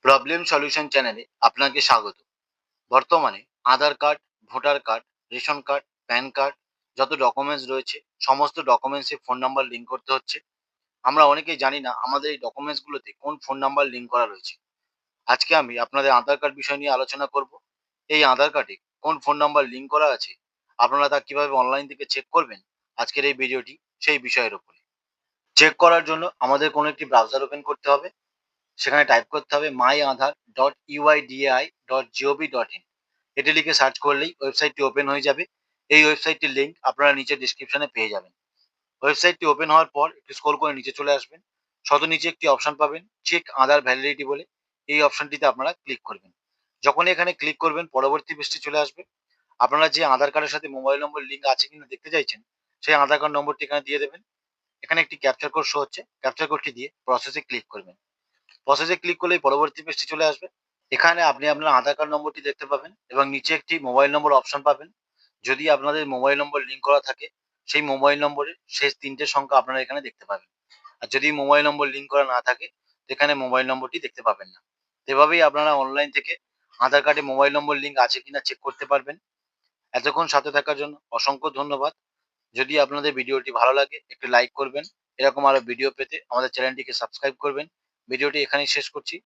Problem solution চ্যানেলে আপনাকে স্বাগত। বর্তমানে Aadhaar card, voter card, ration card, pan card যত ডকুমেন্টস রয়েছে সমস্ত ডকুমেন্টসে ফোন নাম্বার লিঙ্ক করতে হচ্ছে। আমরা অনেকেই জানি না আমাদের এই ডকুমেন্টস গুলোতে কোন ফোন নাম্বার লিঙ্ক করা রয়েছে। আজকে আমি আপনাদের আধার কার্ড বিষয় নিয়ে আলোচনা করব। এই আধার কার্ডে কোন ফোন নাম্বার লিঙ্ক করা আছে, আপনারা তা কিভাবে অনলাইন থেকে চেক করবেন, আজকের এই ভিডিওটি সেই বিষয়ের উপরে। চেক করার জন্য আমাদের কোনো একটি ব্রাউজার ওপেন করতে হবে। সেখানে টাইপ করতে হবে myaadhar.uidi.gov.in। এটি লিখে সার্চ করলেই ওয়েবসাইটটি ওপেন হয়ে যাবে। এই ওয়েবসাইটটির লিঙ্ক আপনারা নিচে ডেসক্রিপশনে পেয়ে যাবেন। ওয়েবসাইটটি ওপেন হওয়ার পর একটু স্ক্রল করে নিচে চলে আসবেন। শত নিচে একটি অপশন পাবেন চেক আধার ভ্যালিডিটি বলে। এই অপশনটিতে আপনারা ক্লিক করবেন। যখনই এখানে ক্লিক করবেন পরবর্তী পেজটি চলে আসবে। আপনারা যে আধার কার্ডের সাথে মোবাইল নম্বর লিঙ্ক আছে কিনা দেখতে চাইছেন, সেই আধার কার্ড নম্বরটি এখানে দিয়ে দেবেন। এখানে একটি ক্যাপচার কোড শো হচ্ছে, ক্যাপচার কোডটি দিয়ে প্রসেসে ক্লিক করবেন। প্রসেসে ক্লিক করলেই পরবর্তী পেজটি চলে আসবে। এখানে আপনি আপনার আধার কার্ড নম্বরটি দেখতে পাবেন এবং নিচে একটি মোবাইল নম্বর অপশন পাবেন। যদি আপনাদের মোবাইল নম্বর লিঙ্ক করা থাকে, সেই মোবাইল নম্বরের শেষ ৩ টে সংখ্যা আপনারা এখানে দেখতে পাবেন। আর যদি মোবাইল নম্বর লিঙ্ক করা না থাকে, তো এখানে মোবাইল নম্বরটি দেখতে পাবেন না। এভাবেই আপনারা অনলাইন থেকে আধার কার্ডে মোবাইল নম্বর লিঙ্ক আছে কিনা চেক করতে পারবেন। এতক্ষণ সাথে থাকার জন্য অসংখ্য ধন্যবাদ। যদি আপনাদের ভিডিওটি ভালো লাগে একটু লাইক করবেন। এরকম আরো ভিডিও পেতে আমাদের চ্যানেলটিকে সাবস্ক্রাইব করবেন। ভিডিওটি এখানেই শেষ করছি।